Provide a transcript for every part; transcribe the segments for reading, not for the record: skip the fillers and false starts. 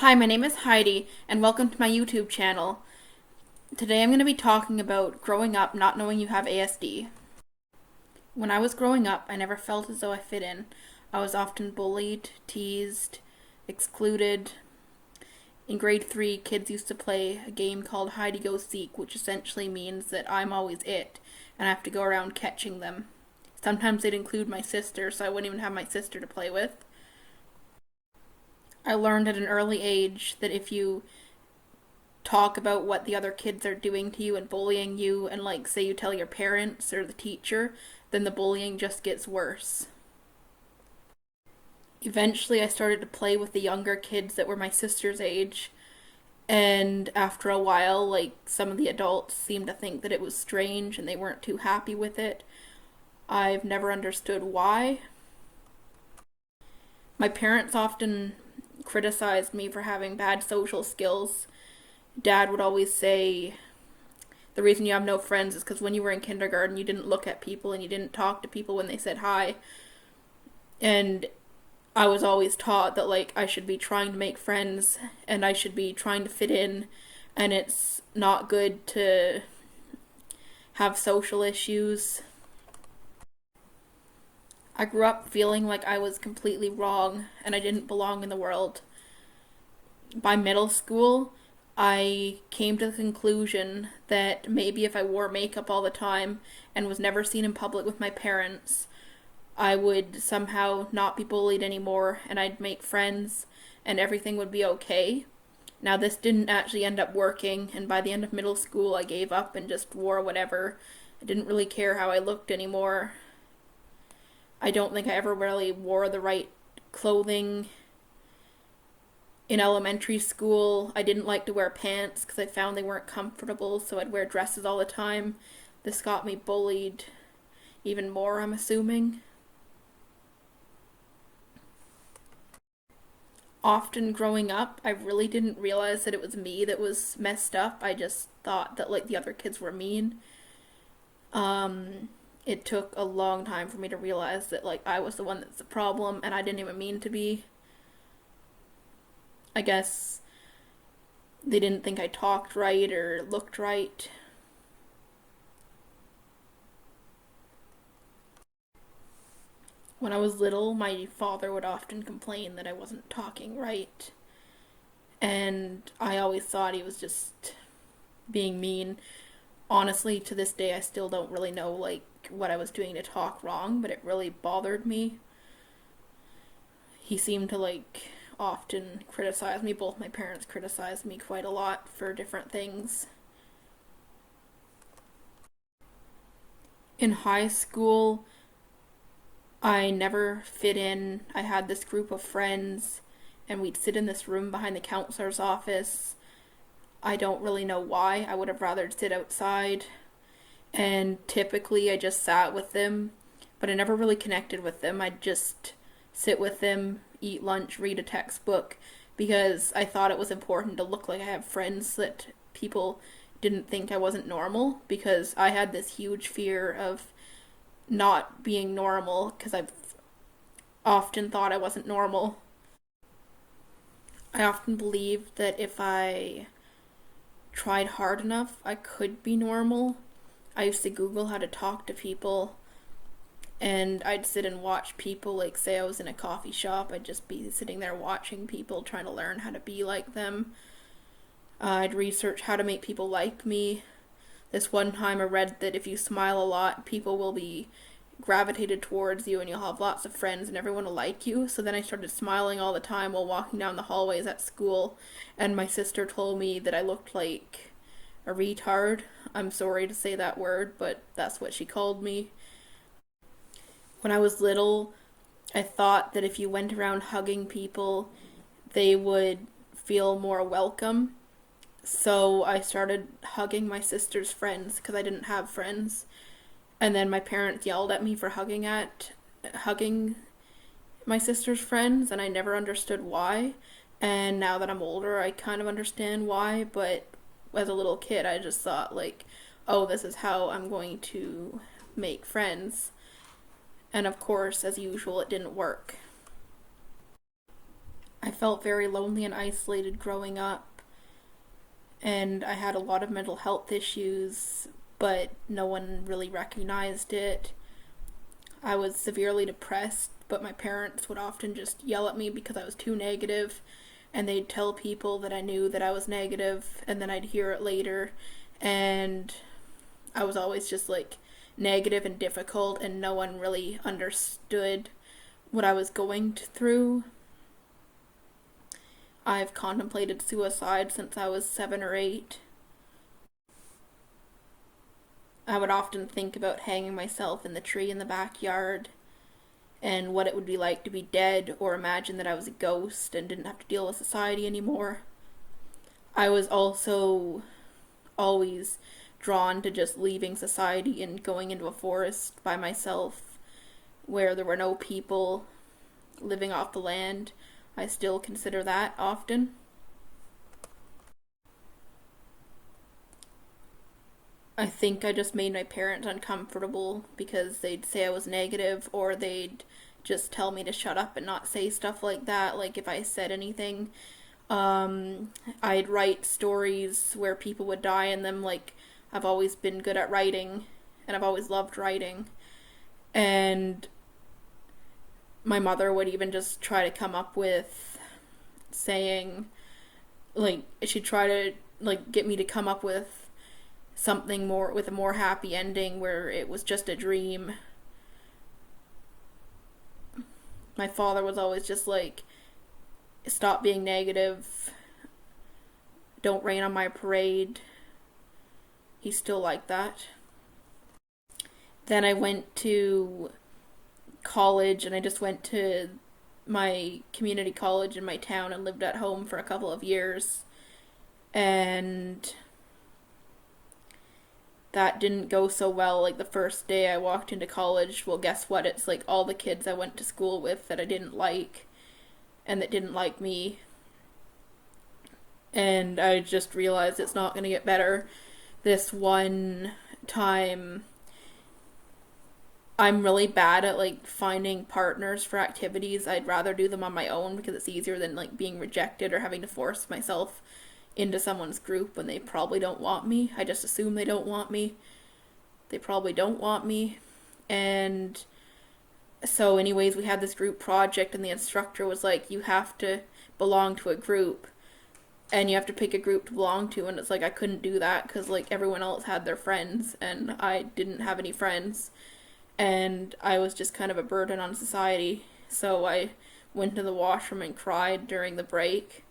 Hi, my name is Heidi, and welcome to my YouTube channel. Today I'm going to be talking about growing up not knowing you have ASD. When I was growing up, I never felt as though I fit in. I was often bullied, teased, excluded. In grade 3, kids used to play a game called Hide Go Seek, which essentially means that I'm always it, and I have to go around catching them. Sometimes they'd include my sister, so I wouldn't even have my sister to play with. I learned at an early age that if you talk about what the other kids are doing to you and bullying you, and like say you tell your parents or the teacher, then the bullying just gets worse. Eventually, I started to play with the younger kids that were my sister's age, and after a while, like some of the adults seemed to think that it was strange and they weren't too happy with it. I've never understood why. My parents often criticized me for having bad social skills. Dad would always say, the reason you have no friends is because when you were in kindergarten, you didn't look at people and you didn't talk to people when they said hi. And I was always taught that, like, I should be trying to make friends and I should be trying to fit in, and it's not good to have social issues. I grew up feeling like I was completely wrong and I didn't belong in the world. By middle school, I came to the conclusion that maybe if I wore makeup all the time and was never seen in public with my parents, I would somehow not be bullied anymore and I'd make friends and everything would be okay. Now, this didn't actually end up working, and by the end of middle school, I gave up and just wore whatever. I didn't really care how I looked anymore. I don't think I ever really wore the right clothing. In elementary school, I didn't like to wear pants because I found they weren't comfortable, so I'd wear dresses all the time. This got me bullied even more, I'm assuming. Often growing up, I really didn't realize that it was me that was messed up. I just thought that, like, the other kids were mean. It took a long time for me to realize that, like, I was the one that's the problem and I didn't even mean to be. I guess they didn't think I talked right or looked right. When I was little, my father would often complain that I wasn't talking right, and I always thought he was just being mean. Honestly, to this day, I still don't really know, like, what I was doing to talk wrong, but it really bothered me. He seemed to, like, often criticize me. Both my parents criticized me quite a lot for different things. In high school, I never fit in. I had this group of friends, and we'd sit in this room behind the counselor's office. I don't really know why. I would have rather sit outside. And typically I just sat with them, but I never really connected with them. I'd just sit with them, eat lunch, read a textbook, because I thought it was important to look like I have friends, that people didn't think I wasn't normal, because I had this huge fear of not being normal because I've often thought I wasn't normal. I often believed that if I tried hard enough, I could be normal. I used to Google how to talk to people, and I'd sit and watch people. Like, say I was in a coffee shop, I'd just be sitting there watching people, trying to learn how to be like them. I'd research how to make people like me. This one time I read that if you smile a lot, people will be gravitated towards you and you'll have lots of friends and everyone will like you. So then I started smiling all the time while walking down the hallways at school, and my sister told me that I looked like a retard. I'm sorry to say that word, but that's what she called me. When I was little, I thought that if you went around hugging people, they would feel more welcome. So I started hugging my sister's friends because I didn't have friends. And then my parents yelled at me for hugging my sister's friends, and I never understood why. And now that I'm older, I kind of understand why, but as a little kid, I just thought, like, oh, this is how I'm going to make friends. And of course, as usual, it didn't work. I felt very lonely and isolated growing up, and I had a lot of mental health issues, but no one really recognized it. I was severely depressed, but my parents would often just yell at me because I was too negative, and they'd tell people that I knew that I was negative, and then I'd hear it later, and I was always just like negative and difficult, and no one really understood what I was going through. I've contemplated suicide since I was 7 or 8. I would often think about hanging myself in the tree in the backyard and what it would be like to be dead, or imagine that I was a ghost and didn't have to deal with society anymore. I was also always drawn to just leaving society and going into a forest by myself where there were no people, living off the land. I still consider that often. I think I just made my parents uncomfortable because they'd say I was negative, or they'd just tell me to shut up and not say stuff like that. Like if I said anything, I'd write stories where people would die in them. Like I've always been good at writing, and I've always loved writing. And my mother would even just try to come up with saying, like, she'd try to like get me to come up with something more, with a more happy ending, where it was just a dream. My father was always just like, stop being negative, don't rain on my parade. He's still like that. Then I went to college, and I just went to my community college in my town and lived at home for a couple of years. And that didn't go so well. Like the first day I walked into college, well, guess what? It's like all the kids I went to school with that I didn't like and that didn't like me. And I just realized it's not going to get better. This one time, I'm really bad at like finding partners for activities. I'd rather do them on my own because it's easier than like being rejected or having to force myself into someone's group when they probably don't want me. I just assume they don't want me. They probably don't want me. And so anyways, we had this group project, and the instructor was like, you have to belong to a group, and you have to pick a group to belong to. And it's like I couldn't do that because like everyone else had their friends and I didn't have any friends, and I was just kind of a burden on society. So I went to the washroom and cried during the break,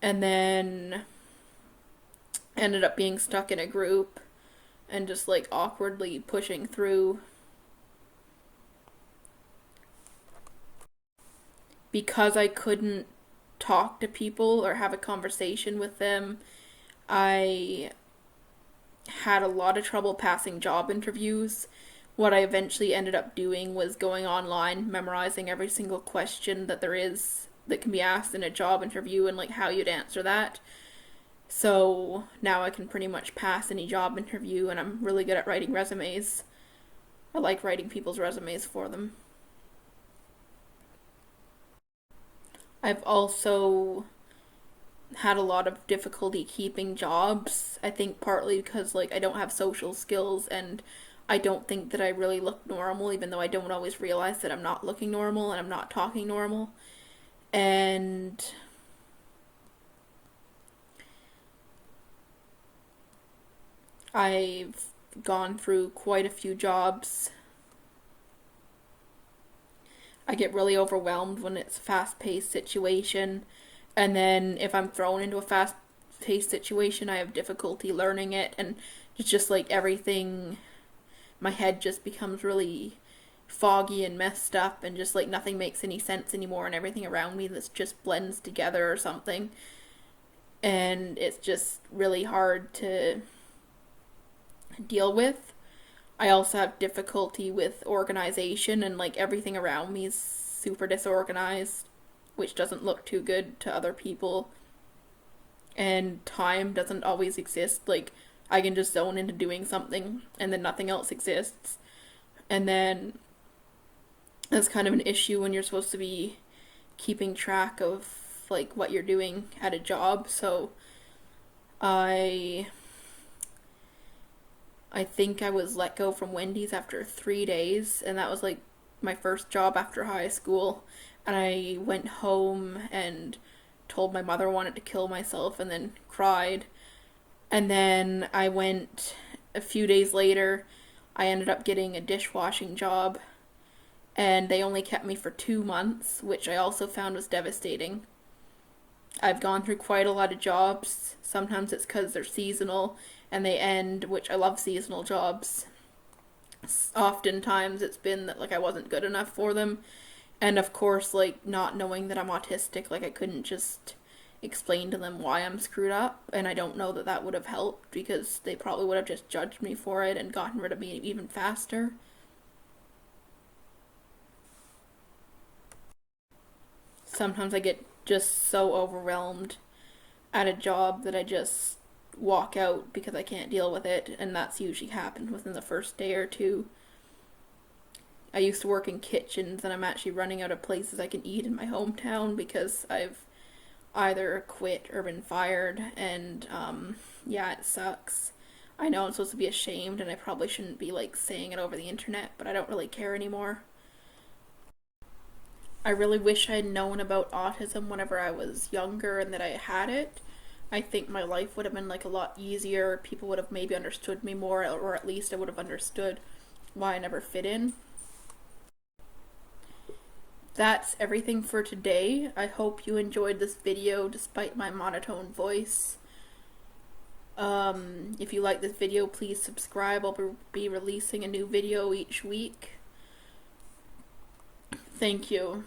and then ended up being stuck in a group and just like awkwardly pushing through. Because I couldn't talk to people or have a conversation with them, I had a lot of trouble passing job interviews. What I eventually ended up doing was going online, memorizing every single question that there is that can be asked in a job interview, and like how you'd answer that. So now I can pretty much pass any job interview, and I'm really good at writing resumes. I like writing people's resumes for them. I've also had a lot of difficulty keeping jobs. I think partly because like I don't have social skills, and I don't think that I really look normal, even though I don't always realize that I'm not looking normal and I'm not talking normal. And I've gone through quite a few jobs. I get really overwhelmed when it's a fast paced situation. And then if I'm thrown into a fast paced situation, I have difficulty learning it. And it's just like everything, my head just becomes really foggy and messed up, and just like nothing makes any sense anymore, and everything around me that's just blends together or something. And it's just really hard to deal with. I also have difficulty with organization, and like everything around me is super disorganized, which doesn't look too good to other people. And time doesn't always exist. Like I can just zone into doing something and then nothing else exists. And then that's kind of an issue when you're supposed to be keeping track of like what you're doing at a job. So I I think I was let go from Wendy's after 3 days, and that was like my first job after high school. And I went home and told my mother I wanted to kill myself and then cried. And then I went a few days later, I ended up getting a dishwashing job, and they only kept me for 2 months, which I also found was devastating. I've gone through quite a lot of jobs. Sometimes it's because they're seasonal and they end, which I love seasonal jobs. Oftentimes it's been that like I wasn't good enough for them. And of course, like not knowing that I'm autistic, like I couldn't just explain to them why I'm screwed up, and I don't know that that would have helped because they probably would have just judged me for it and gotten rid of me even faster. Sometimes I get just so overwhelmed at a job that I just walk out because I can't deal with it, and that's usually happened within the first day or two. I used to work in kitchens, and I'm actually running out of places I can eat in my hometown because I've either quit or been fired, and yeah, it sucks. I know I'm supposed to be ashamed, and I probably shouldn't be like saying it over the internet, but I don't really care anymore. I really wish I had known about autism whenever I was younger and that I had it. I think my life would have been like a lot easier. People would have maybe understood me more, or at least I would have understood why I never fit in. That's everything for today. I hope you enjoyed this video despite my monotone voice. If you like this video, please subscribe. I'll be releasing a new video each week. Thank you.